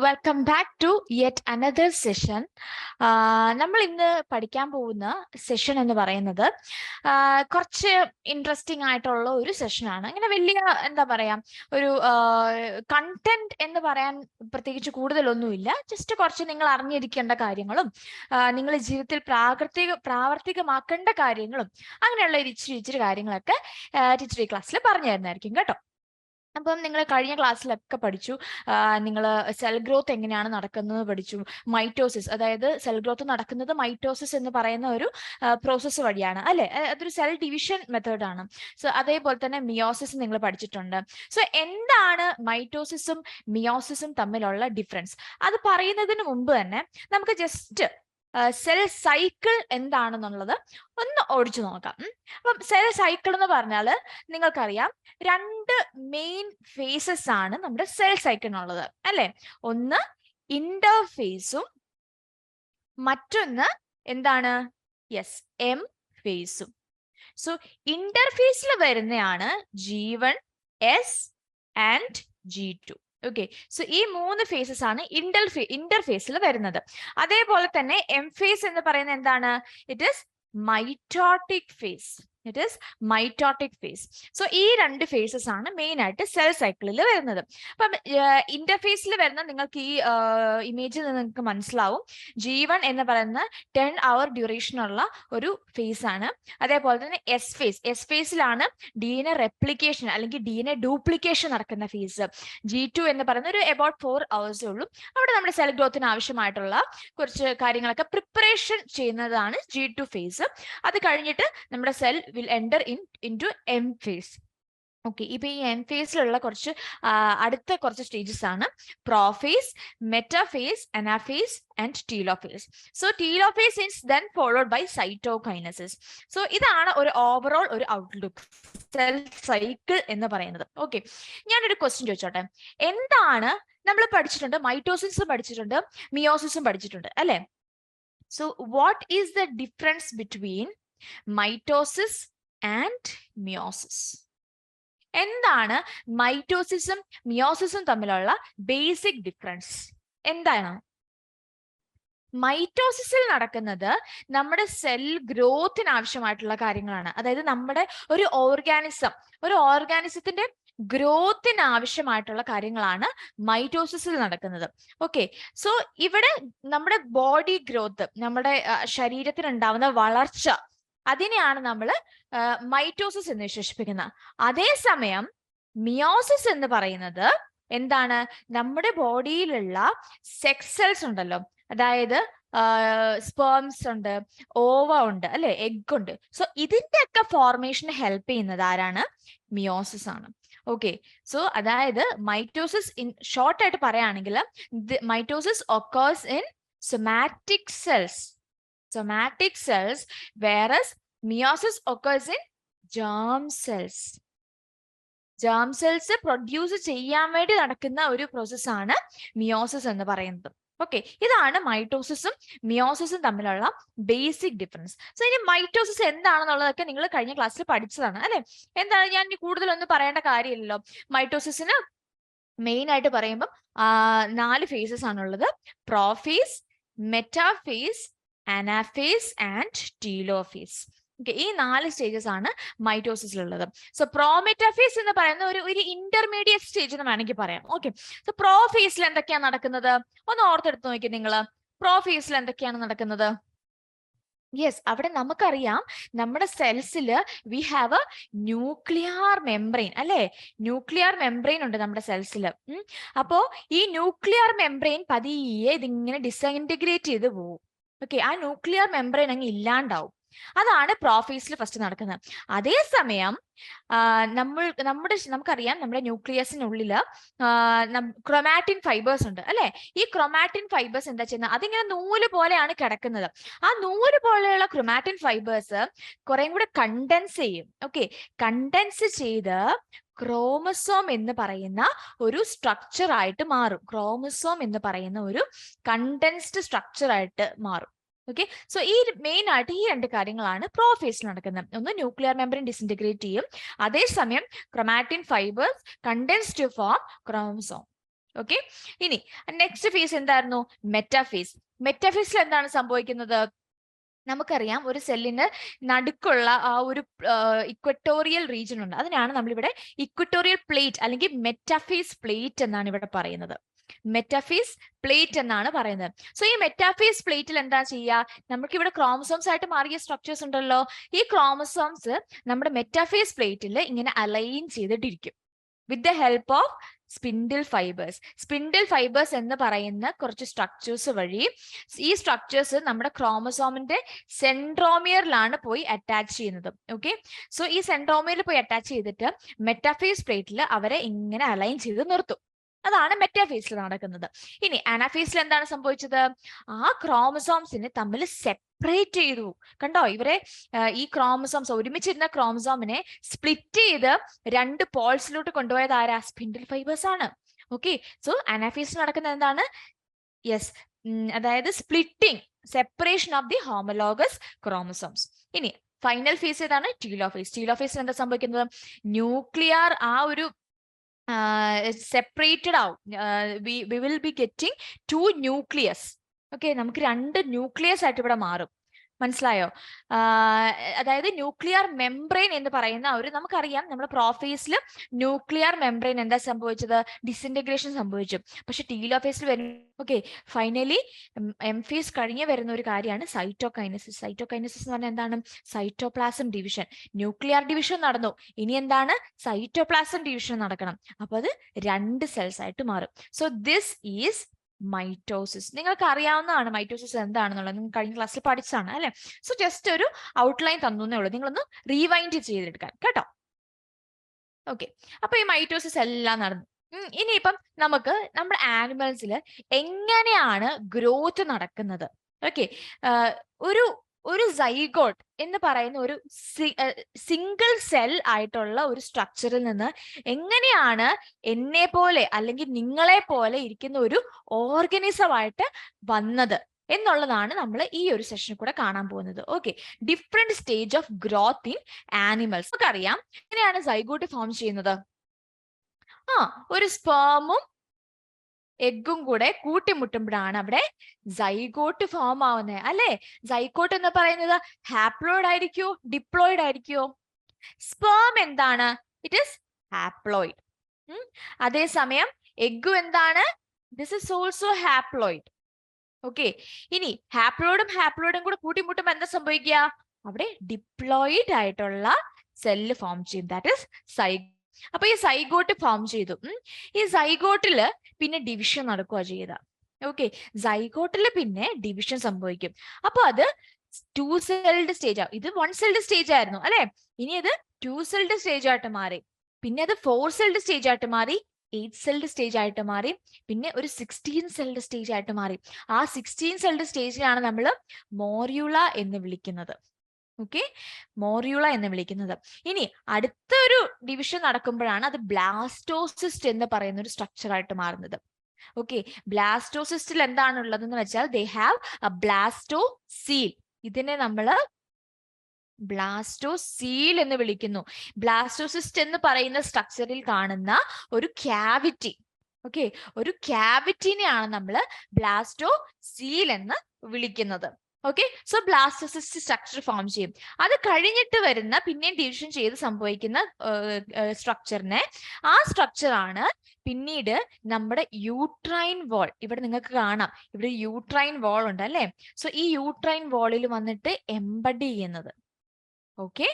Welcome back to yet another session. നമ്മൾ ഇന്ന് പഠിക്കാൻ പോകുന്ന സെഷൻ എന്ന് പറയുന്നത് കുറച്ച് ഇൻട്രസ്റ്റിംഗ് ആയിട്ടുള്ള ഒരു സെഷനാണ്. ഇങ്ങനെ വലിയ എന്താ പറയാ, ഒരു കണ്ടന്റ് എന്ന് പറയാൻ പ്രത്യേകിച്ച് കൂടുതലൊന്നുമില്ല. ജസ്റ്റ് കുറച്ച് നിങ്ങൾ അറിഞ്ഞിരിക്കേണ്ട കാര്യങ്ങളും നിങ്ങൾ ജീവിതത്തിൽ പ്രാവർത്തികമാക്കേണ്ട കാര്യങ്ങളും അങ്ങനെയുള്ള ഇച്ചിരി കാര്യങ്ങളൊക്കെ ടീച്ചർ ഈ ക്ലാസ്സിൽ പറഞ്ഞു തരുന്നതായിരിക്കും കേട്ടോ. അപ്പം നിങ്ങൾ കഴിഞ്ഞ ക്ലാസ്സിലൊക്കെ പഠിച്ചു, നിങ്ങൾ സെൽ ഗ്രോത്ത് എങ്ങനെയാണ് നടക്കുന്നത് പഠിച്ചു. മൈറ്റോസിസ്, അതായത് സെൽ ഗ്രോത്ത് നടക്കുന്നത് മൈറ്റോസിസ് എന്ന് പറയുന്ന ഒരു പ്രോസസ്സ് വഴിയാണ് അല്ലെ. അതൊരു സെൽ ഡിവിഷൻ മെത്തേഡാണ്. സോ അതേപോലെ തന്നെ മിയോസിസ് നിങ്ങൾ പഠിച്ചിട്ടുണ്ട്. സോ എന്താണ് മൈറ്റോസിസും മിയോസിസും തമ്മിലുള്ള ഡിഫറൻസ് അത് പറയുന്നതിന് മുമ്പ് തന്നെ നമുക്ക് ജസ്റ്റ് സെൽ സൈക്കിൾ എന്താണെന്നുള്ളത് ഒന്ന് ഓടിച്ചു നോക്കാം. അപ്പം സെൽ സൈക്കിൾ എന്ന് പറഞ്ഞാൽ നിങ്ങൾക്കറിയാം, രണ്ട് മെയിൻ ഫേസസ് ആണ് നമ്മുടെ സെൽ സൈക്കിളിനുള്ളത് അല്ലെ. ഒന്ന് ഇന്റർഫേസും മറ്റൊന്ന് എന്താണ്? യെസ്, എം ഫേസും. സോ ഇന്റർഫേസിൽ വരുന്നതാണ് G1, S and G2. Okay, so ഈ മൂന്ന് ഫേസസ് ആണ് ഇന്റർഫേസിൽ വരുന്നത്. അതേപോലെ തന്നെ എം ഫേസ് എന്ന് പറയുന്നത് എന്താണ്? It is mitotic phase. So ഈ രണ്ട് ഫേസസ് ആണ് മെയിൻ ആയിട്ട് സെൽ സൈക്കിളിൽ വരുന്നത്. അപ്പം ഇന്റർഫേസിൽ വരുന്ന നിങ്ങൾക്ക് ഈ ഇമേജിൽ നിന്ന് നിങ്ങൾക്ക് മനസ്സിലാവും, G1 എന്ന് പറയുന്ന 10 hour ഡ്യൂറേഷൻ ഉള്ള ഒരു ഫേസ് ആണ്. അതേപോലെ തന്നെ എസ് ഫേസിലാണ് DNA റെപ്ലിക്കേഷൻ അല്ലെങ്കിൽ DNA ഡ്യൂപ്ലിക്കേഷൻ നടക്കുന്ന ഫേസ്. G2 എന്ന് പറയുന്ന ഒരു അബൌട്ട് 4 hours ഉള്ളൂ. അവിടെ നമ്മുടെ സെൽ ഗ്രോത്തിന് ആവശ്യമായിട്ടുള്ള കുറച്ച് കാര്യങ്ങളൊക്കെ പ്രിപ്പറേഷൻ ചെയ്യുന്നതാണ് G2 ഫേസ്. അത് കഴിഞ്ഞിട്ട് നമ്മുടെ cell will enter into M phase. Okay, ഇപ്പൊ ഈ എം ഫേസിലുള്ള അടുത്ത കുറച്ച് സ്റ്റേജസ് ആണ് prophase, metaphase, anaphase and telophase. So telophase is then followed by cytokinesis. So ഇതാണ് ഒരു ഓവറോൾ ഒരു ഔട്ട്ലുക്ക് സെൽ സൈക്കിൾ എന്ന് പറയുന്നത്. ഓക്കെ, ഞാനൊരു ക്വസ്റ്റ്യൻ ചോദിച്ചോട്ടെ. എന്താണ് നമ്മൾ പഠിച്ചിട്ടുണ്ട്? മൈറ്റോസിസ് പഠിച്ചിട്ടുണ്ട്, മിയോസിസും പഠിച്ചിട്ടുണ്ട് അല്ലെ. So what is the difference between mitosis and meiosis? എന്താണ് മൈറ്റോസിസും മിയോസിസും തമ്മിലുള്ള ബേസിക് ഡിഫറൻസ്? എന്താണ്? മൈറ്റോസിസിൽ നടക്കുന്നത് നമ്മുടെ സെൽ ഗ്രോത്തിന് ആവശ്യമായിട്ടുള്ള കാര്യങ്ങളാണ്. അതായത് നമ്മുടെ ഒരു ഓർഗാനിസത്തിന്റെ ഗ്രോത്തിന് ആവശ്യമായിട്ടുള്ള കാര്യങ്ങളാണ് മൈറ്റോസിസിൽ നടക്കുന്നത്. ഓക്കെ, സോ ഇവിടെ നമ്മുടെ ബോഡി ഗ്രോത്ത്, നമ്മുടെ ശരീരത്തിന് ഉണ്ടാവുന്ന വളർച്ച, അതിനെയാണ് നമ്മൾ മൈറ്റോസിസ് എന്ന് വിശേഷിപ്പിക്കുന്നത്. അതേസമയം മിയോസിസ് എന്ന് പറയുന്നത് എന്താണ്? നമ്മുടെ ബോഡിയിലുള്ള സെക്സ് സെൽസ് ഉണ്ടല്ലോ, അതായത് സ്പേംസ് ഉണ്ട്, ഓവ ഉണ്ട് അല്ലെ, എഗ് ഉണ്ട്. സോ ഇതിന്റെ ഒക്കെ ഫോർമേഷന് ഹെൽപ്പ് ചെയ്യുന്നത് ആരാണ്? മിയോസിസ് ആണ്. ഓക്കെ, സോ അതായത് മൈറ്റോസിസ് ഇൻ ഷോർട്ട് ആയിട്ട് പറയുകയാണെങ്കിൽ mitosis occurs in somatic cells, whereas meiosis occurs in germ cells. germ cells produce ചെയ്യാൻ വേണ്ടി നടക്കുന്ന ഒരു പ്രോസസ് ആണ് മിയോസിസ് എന്ന് പറയുന്നത്. ഓക്കെ, ഇതാണ് മൈറ്റോസിസും മിയോസിസും തമ്മിലുള്ള ബേസിക് ഡിഫറൻസ്. സോ ഇനി മൈറ്റോസിസ് എന്താണെന്നുള്ളതൊക്കെ നിങ്ങൾ കഴിഞ്ഞ ക്ലാസ്സിൽ പഠിച്ചതാണ് അല്ലെ. എന്താണ്, ഞാൻ കൂടുതലൊന്നും പറയേണ്ട കാര്യമില്ലല്ലോ. മൈറ്റോസിസിന് മെയിൻ ആയിട്ട് പറയുമ്പോൾ 4 ഫേസസ് ആണുള്ളത്: prophase, metaphase, anaphase and telophase. Okay, ഈ 4 സ്റ്റേജസ് ആണ് മൈറ്റോസിസിലുള്ളത്. സോ പ്രോമെറ്റാഫേസ് എന്ന് പറയുന്ന ഒരു ഇന്റർമീഡിയറ്റ് സ്റ്റേജ് എന്ന് വേണമെങ്കിൽ പറയാം. ഓക്കെ, സോ പ്രോഫേസിൽ എന്തൊക്കെയാണ് നടക്കുന്നത്? ഒന്ന് ഓർത്തെടുത്ത് നോക്കി നിങ്ങൾ. പ്രോഫേസിൽ എന്തൊക്കെയാണ് നടക്കുന്നത്? യെസ്, അവിടെ നമുക്കറിയാം, നമ്മുടെ സെൽസിൽ we have a nuclear membrane അല്ലെ. ന്യൂക്ലിയർ മെംബ്രെയിൻ ഉണ്ട് നമ്മുടെ സെൽസിൽ. അപ്പോ ഈ ന്യൂക്ലിയർ മെംബ്രെയിൻ പതിയെ ഇതിങ്ങനെ ഡിസഇന്റഗ്രേറ്റ് ചെയ്ത് പോകും. ഓക്കെ, ആ ന്യൂക്ലിയർ മെംബ്രെയിൻ അങ്ങ് ഇല്ലാണ്ടാവും. അതാണ് പ്രോഫേസിൽ ഫസ്റ്റ് നടക്കുന്നത്. അതേസമയം നമുക്കറിയാം, നമ്മുടെ ന്യൂക്ലിയസിനുള്ളിൽ ക്രൊമാറ്റിൻ ഫൈബേഴ്സ് ഉണ്ട് അല്ലെ. ഈ ക്രൊമാറ്റിൻ ഫൈബേഴ്സ് എന്താ ചെയ്യുന്നത്? അതിങ്ങനെ നൂല് പോലെയാണ് കിടക്കുന്നത്. ആ നൂല് പോലെയുള്ള ക്രൊമാറ്റിൻ ഫൈബേഴ്സ് കുറേ കൂടെ കണ്ടൻസ് ചെയ്യും. ഓക്കെ, കണ്ടൻസ് ചെയ്ത് ക്രോമസോം എന്ന് പറയുന്ന ഒരു സ്ട്രക്ചർ ആയിട്ട് മാറും. ക്രോമസോം എന്ന് പറയുന്ന ഒരു കണ്ടൻസ്ഡ് സ്ട്രക്ചർ ആയിട്ട് മാറും. ഓക്കെ, സോ ഈ മെയിൻ ആയിട്ട് ഈ 2 കാര്യങ്ങളാണ് പ്രോഫേസിൽ നടക്കുന്നത്. ഒന്ന് ന്യൂക്ലിയർ മെംബ്രെയിൻ ഡിസിന്റഗ്രേറ്റ് ചെയ്യും, അതേസമയം chromatin fibres condense to form chromosome. Okay, ഇനി നെക്സ്റ്റ് ഫേസ് എന്തായിരുന്നു? മെറ്റാഫേസ്. മെറ്റാഫേസിൽ എന്താണ് സംഭവിക്കുന്നത്? നമുക്കറിയാം ഒരു സെല്ലിന് നടുക്കുള്ള ആ ഒരു ഇക്വറ്റോറിയൽ റീജിയൻ ഉണ്ട്. അതിനാണ് നമ്മളിവിടെ ഇക്വറ്റോറിയൽ പ്ലേറ്റ് അല്ലെങ്കിൽ മെറ്റാഫേസ് പ്ലേറ്റ് എന്നാണ് ഇവിടെ പറയുന്നത്. മെറ്റാഫേസ് പ്ലേറ്റ് എന്നാണ് പറയുന്നത്. സോ ഈ മെറ്റാഫേസ് പ്ലേറ്റിൽ എന്താ ചെയ്യുക? നമുക്ക് ഇവിടെ ക്രോമസോംസ് ആയിട്ട് മാറിയ സ്ട്രക്ചേഴ്സ് ഉണ്ടല്ലോ. ഈ ക്രോമസോംസ് നമ്മുടെ മെറ്റാഫേസ് പ്ലേറ്റിൽ ഇങ്ങനെ അലൈൻ ചെയ്തിട്ടിരിക്കും with the help of spindle fibres. Spindle fibres എന്ന് പറയുന്ന കുറച്ച് സ്ട്രക്ചേഴ്സ് വഴി ഈ സ്ട്രക്ചേഴ്സ് നമ്മുടെ ക്രോമസോമിന്റെ സെൻട്രോമിയറിലാണ് പോയി അറ്റാച്ച് ചെയ്യുന്നത്. ഓക്കെ, സോ ഈ സെൻട്രോമിയറിൽ പോയി അറ്റാച്ച് ചെയ്തിട്ട് മെറ്റാഫേസ് പ്ലേറ്റിൽ അവരെ ഇങ്ങനെ അലൈൻ ചെയ്ത് നിർത്തും. അതാണ് മെറ്റാഫേസിൽ നടക്കുന്നത്. ഇനി അനാഫേസിൽ എന്താണ് സംഭവിച്ചത്? ആ ക്രോമസോംസിനെ തമ്മിൽ സെപ്പറേറ്റ് ചെയ്തു. കണ്ടോ, ഇവരെ ഈ ക്രോമസോംസ് ഒരുമിച്ചിരുന്ന ക്രോമസോമിനെ സ്പ്ലിറ്റ് ചെയ്ത് രണ്ട് പോൾസിലോട്ട് കൊണ്ടുപോയത് ആരാ? സ്പിൻഡിൽ ഫൈബേഴ്സ് ആണ്. ഓക്കെ, സോ അനാഫേസിൽ നടക്കുന്നത് എന്താണ്? യെസ്, അതായത് splitting, separation of the homologous chromosomes. ഇനി ഫൈനൽ ഫേസ് ഏതാണ്? ടീലോഫേസ്. ടീലോഫേസിൽ എന്താ സംഭവിക്കുന്നത്? ന്യൂക്ലിയർ ആ ഒരു സെപ്പറേറ്റഡ് ആവും. We will be getting 2 nucleus. Okay, നമുക്ക് 2 ന്യൂക്ലിയസ് ആയിട്ട് ഇവിടെ മാറും. മനസ്സിലായോ? അതായത് ന്യൂക്ലിയർ മെംബ്രെയിൻ എന്ന് പറയുന്ന ഒരു, നമുക്കറിയാം നമ്മുടെ പ്രോഫേസിൽ ന്യൂക്ലിയർ മെംബ്രെയിൻ എന്താ സംഭവിച്ചത്? ഡിസിന്റഗ്രേഷൻ സംഭവിച്ചു. പക്ഷെ ടീലോഫേസിൽ വരും. ഓക്കെ, ഫൈനലി എം ഫേസ് കഴിഞ്ഞ് വരുന്ന ഒരു കാര്യമാണ് സൈറ്റോകൈനസിസ്. സൈറ്റോകൈനസിസ് എന്ന് പറഞ്ഞാൽ എന്താണ്? Cytoplasm division. ന്യൂക്ലിയർ ഡിവിഷൻ നടന്നു, ഇനി എന്താണ്? സൈറ്റോപ്ലാസം ഡിവിഷൻ നടക്കണം. അപ്പൊ അത് 2 സെൽസ് ആയിട്ട് മാറും. So this is mitosis. നിങ്ങൾക്ക് അറിയാവുന്നതാണ് മൈറ്റോസിസ് എന്താണെന്നുള്ളത്, നിങ്ങൾ കഴിഞ്ഞ ക്ലാസ്സിൽ പഠിച്ചതാണ് അല്ലെ? സോ ജസ്റ്റ് ഒരു ഔട്ട്ലൈൻ തന്നേ ഉള്ളൂ, നിങ്ങളൊന്ന് റീവൈൻഡ് ചെയ്തെടുക്കാൻ കേട്ടോ. ഓക്കെ, അപ്പൊ ഈ മൈറ്റോസിസ് എല്ലാം നടന്നു. ഇനിയിപ്പം നമുക്ക് നമ്മുടെ ആനിമൽസിൽ എങ്ങനെയാണ് ഗ്രോത്ത് നടക്കുന്നത്? ഓക്കെ, ഒരു സൈഗോട്ട് എന്ന് പറയുന്ന ഒരു സിംഗിൾ സെൽ ആയിട്ടുള്ള ഒരു സ്ട്രക്ചറിൽ നിന്ന് എങ്ങനെയാണ് എന്നെ പോലെ അല്ലെങ്കിൽ നിങ്ങളെ പോലെ ഇരിക്കുന്ന ഒരു ഓർഗനിസം ആയിട്ട് വന്നത് എന്നുള്ളതാണ് നമ്മൾ ഈ ഒരു സെഷനിൽ കൂടെ കാണാൻ പോകുന്നത്. Okay, different stage of growth in animals. നമുക്കറിയാം എങ്ങനെയാണ് സൈഗോട്ട് ഫോം ചെയ്യുന്നത്. ഒരു സ്പേമും എഗ്ഗും കൂടെ കൂട്ടിമുട്ടുമ്പോഴാണ് അവിടെ സൈഗോട്ട് ഫോം ആവുന്നത് അല്ലെ? സൈഗോട്ട് എന്ന് പറയുന്നത് ഹാപ്ലോയിഡ് ആയിരിക്കോ ഡിപ്ലോയിഡ് ആയിരിക്കോ? സ്പേം എന്താണ്? It is haploid. അതേസമയം എഗ്ഗും എന്താണ്? This is also haploid. Okay, ഇനി ഹാപ്ലോയിഡും കൂടെ കൂട്ടിമുട്ടുമ്പോൾ എന്താ സംഭവിക്കുക? അവിടെ ഡിപ്ലോയിഡ് ആയിട്ടുള്ള സെല്ല് ഫോം ചെയ്യും. That is zygote. അപ്പൊ ഈ സൈഗോട്ട് ഫോം ചെയ്തു. ഈ സൈഗോട്ടില് പിന്നെ ഡിവിഷൻ നടക്കുക ചെയ്ത. ഓക്കെ, സൈഗോട്ടില് പിന്നെ ഡിവിഷൻ സംഭവിക്കും. അപ്പൊ അത് 2 സെൽഡ് സ്റ്റേജ് ആവും. ഇത് 1 സെൽഡ് സ്റ്റേജ് ആയിരുന്നു അല്ലെ? ഇനി അത് 2 സെൽഡ് സ്റ്റേജ് ആയിട്ട് മാറി. പിന്നെ അത് 4 സെൽഡ് സ്റ്റേജ് ആയിട്ട് മാറി, 8 സെൽഡ് സ്റ്റേജ് ആയിട്ട് മാറി, പിന്നെ ഒരു 16 സെൽഡ് സ്റ്റേജ് ആയിട്ട് മാറി. ആ 16 സെൽഡ് സ്റ്റേജിലാണ് നമ്മൾ മോറിയുള എന്ന് വിളിക്കുന്നത്. ഓക്കെ, മോറിയുള എന്ന് വിളിക്കുന്നത്. ഇനി അടുത്തൊരു ഡിവിഷൻ നടക്കുമ്പോഴാണ് അത് ബ്ലാസ്റ്റോസിസ്റ്റ് എന്ന് പറയുന്ന ഒരു സ്ട്രക്ചർ ആയിട്ട് മാറുന്നത്. ഓക്കെ, ബ്ലാസ്റ്റോസിസ്റ്റിൽ എന്താണ് ഉള്ളതെന്ന് വെച്ചാൽ ദേ ഹാവ് എ ബ്ലാസ്റ്റോസീൽ. ഇതിനെ നമ്മൾ ബ്ലാസ്റ്റോസീൽ എന്ന് വിളിക്കുന്നു. ബ്ലാസ്റ്റോസിസ്റ്റ് എന്ന് പറയുന്ന സ്ട്രക്ചറിൽ കാണുന്ന ഒരു ക്യാവിറ്റി. ഓക്കെ, ഒരു ക്യാവിറ്റിനെയാണ് നമ്മൾ ബ്ലാസ്റ്റോസീൽ എന്ന് വിളിക്കുന്നത്. Okay, so blastocyst structure form ചെയ്യും. അത് കഴിഞ്ഞിട്ട് വരുന്ന പിന്നെയും ഡിവിഷൻ ചെയ്ത് സംഭവിക്കുന്ന സ്ട്രക്ചറിനെ, ആ സ്ട്രക്ചറാണ് പിന്നീട് നമ്മുടെ യൂട്രൈൻ വാൾ. ഇവിടെ നിങ്ങൾക്ക് കാണാം, ഇവിടെ യൂട്രൈൻ വാൾ ഉണ്ട് അല്ലെ? സോ ഈ യൂട്രൈൻ വാളിൽ വന്നിട്ട് എംബഡി ചെയ്യുന്നത്. ഓക്കെ,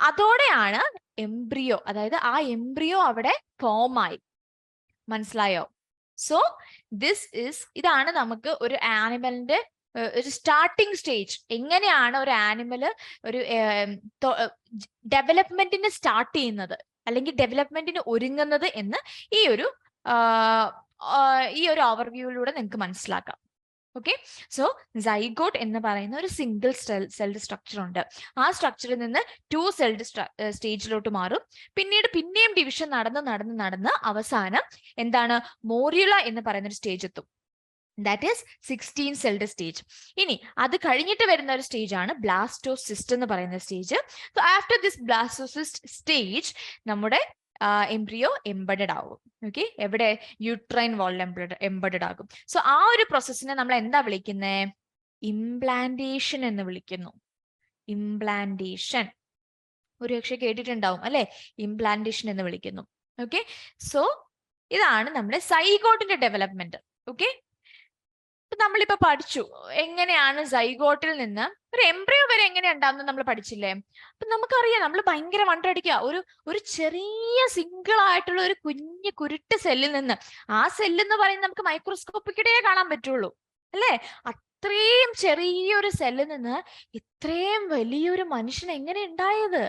അതോടെയാണ് എംബ്രിയോ, അതായത് ആ എംബ്രിയോ അവിടെ ഫോം ആയി. മനസ്സിലായോ? സോ ഇതാണ് നമുക്ക് ഒരു ആനിമലിന്റെ ഒരു സ്റ്റാർട്ടിംഗ് സ്റ്റേജ്. എങ്ങനെയാണ് ഒരു ആനിമല് ഒരു ഡെവലപ്മെന്റിന് സ്റ്റാർട്ട് ചെയ്യുന്നത് അല്ലെങ്കിൽ ഡെവലപ്മെന്റിന് ഒരുങ്ങുന്നത് എന്ന് ഈ ഒരു ഓവർവ്യൂയിലൂടെ നിങ്ങൾക്ക് മനസ്സിലാക്കാം. ഓക്കെ, സോ സൈഗോട്ട് എന്ന് പറയുന്ന ഒരു സിംഗിൾ സെൽഡ് സ്ട്രക്ചർ ഉണ്ട്. ആ സ്ട്രക്ചറിൽ നിന്ന് 2 സെൽഡ് സ്റ്റേജിലോട്ട് മാറും. പിന്നീട് പിന്നെയും ഡിവിഷൻ നടന്ന് അവസാനം എന്താണ്? മോറിയുള എന്ന് പറയുന്ന ഒരു സ്റ്റേജ് എത്തും. That is 16 celled stage. ഇനി അത് കഴിഞ്ഞിട്ട് വരുന്ന ഒരു സ്റ്റേജ് ആണ് ബ്ലാസ്റ്റോസിസ്റ്റ് എന്ന് പറയുന്ന stage. So after this blastocyst stage നമ്മുടെ എംബ്രിയോ എംബഡഡ് ആവും. ഓക്കെ, എവിടെ? യൂട്രൈൻ വാളിൽ എംബഡഡ് ആകും. സോ ആ ഒരു പ്രോസസ്സിനെ നമ്മൾ എന്താ വിളിക്കുന്നത്? ഇംപ്ലാന്റേഷൻ എന്ന് വിളിക്കുന്നു. ഇംപ്ലാന്റേഷൻ ഒരുപക്ഷെ കേട്ടിട്ടുണ്ടാവും അല്ലെ, ഇംപ്ലാന്റേഷൻ എന്ന് വിളിക്കുന്നു. ഓക്കെ, സോ ഇതാണ് നമ്മുടെ സൈഗോട്ടിന്റെ ഡെവലപ്മെന്റ്. ഓക്കെ, നമ്മളിപ്പോ പഠിച്ചു എങ്ങനെയാണ് സൈഗോട്ടിൽ നിന്ന് ഒരു എംബ്രിയോ വരെ എങ്ങനെ ഉണ്ടാവുന്നത് നമ്മൾ പഠിച്ചില്ലേ. അപ്പൊ നമുക്കറിയാം, നമ്മൾ ഭയങ്കര വണ്ടടിക്കുക, ഒരു ചെറിയ സിംഗിൾ ആയിട്ടുള്ള ഒരു കുഞ്ഞു കുരുട്ട് സെല്ലിൽ നിന്ന്, ആ സെല്ല് എന്ന് പറയുന്നത് നമുക്ക് മൈക്രോസ്കോപ്പിക്കിടേ കാണാൻ പറ്റുള്ളൂ അല്ലെ, അത്രയും ചെറിയൊരു സെല്ലിൽ നിന്ന് ഇത്രയും വലിയൊരു മനുഷ്യൻ എങ്ങനെ ഉണ്ടായത്?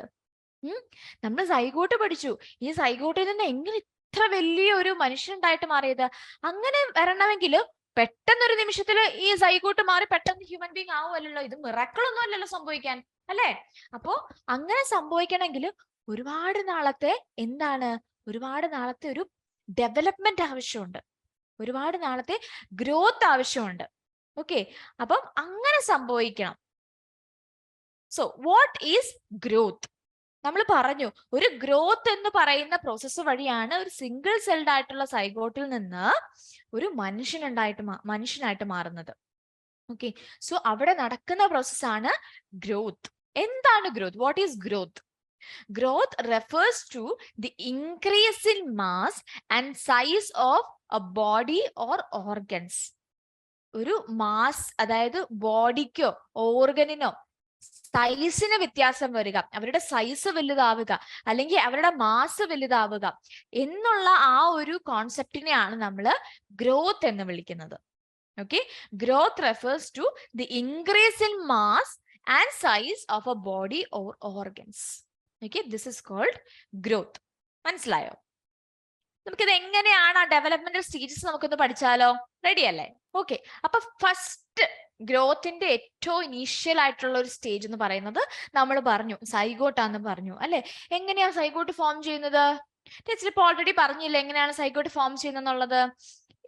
നമ്മൾ സൈഗോട്ട് പഠിച്ചു. ഈ സൈഗോട്ടിൽ നിന്ന് എങ്ങനെ ഇത്ര വലിയ ഒരു മനുഷ്യൻ ഉണ്ടായിട്ട് മാറിയത്? അങ്ങനെ വരണമെങ്കിൽ പെട്ടെന്നൊരു നിമിഷത്തിൽ ഈ സൈഗോട്ട് മാറി പെട്ടെന്ന് ഹ്യൂമൻ ബീങ് ആവുമല്ലോ. ഇത് മിറാക്കിൾ ഒന്നും അല്ലല്ലോ സംഭവിക്കാൻ, അല്ലെ? അപ്പോ അങ്ങനെ സംഭവിക്കണമെങ്കിൽ ഒരുപാട് നാളത്തെ ഒരു ഡെവലപ്മെന്റ് ആവശ്യമുണ്ട്, ഒരുപാട് നാളത്തെ ഗ്രോത്ത് ആവശ്യമുണ്ട്. ഓക്കെ, അപ്പം അങ്ങനെ സംഭവിക്കണം. So what is growth? നമ്മൾ പറഞ്ഞു, ഒരു ഗ്രോത്ത് എന്ന് പറയുന്ന പ്രോസസ്സ് വഴിയാണ് ഒരു സിംഗിൾ സെൽഡ് ആയിട്ടുള്ള സൈഗോട്ടിൽ നിന്ന് ഒരു മനുഷ്യനായിട്ട് മാറുന്നത്. ഓക്കെ, സോ അവിടെ നടക്കുന്ന പ്രോസസ്സാണ് ഗ്രോത്ത്. എന്താണ് growth? What is growth? Growth refers to the increase in mass and size of a body or organs. ഒരു മാസ്, അതായത് ബോഡിക്കോ ഓർഗനിനോ സൈസിന് വ്യത്യാസം വരിക, അവരുടെ സൈസ് വലുതാവുക അല്ലെങ്കിൽ അവരുടെ മാസ് വലുതാവുക എന്നുള്ള ആ ഒരു കോൺസെപ്റ്റിനെയാണ് നമ്മൾ ഗ്രോത്ത് എന്ന് വിളിക്കുന്നത്. Okay, growth refers to the increase in mass and size of a body or organs. Okay, this is called growth. മനസ്സിലായോ? നമുക്കിത് എങ്ങനെയാണ് ആ ഡെവലപ്മെന്റൽ സ്റ്റേജസ് നമുക്കൊന്ന് പഠിച്ചാലോ? റെഡി അല്ലേ? ഓക്കെ, അപ്പൊ ഫസ്റ്റ് ഗ്രോത്തിന്റെ ഏറ്റവും ഇനീഷ്യൽ ആയിട്ടുള്ള ഒരു സ്റ്റേജ് എന്ന് പറയുന്നത് നമ്മൾ പറഞ്ഞു സൈഗോട്ടാന്ന് പറഞ്ഞു അല്ലെ. എങ്ങനെയാ സൈഗോട്ട് ഫോം ചെയ്യുന്നത്? ടീച്ചർ ഇപ്പൊ ഓൾറെഡി പറഞ്ഞില്ലേ എങ്ങനെയാണ് സൈഗോട്ട് ഫോം ചെയ്യുന്നത്?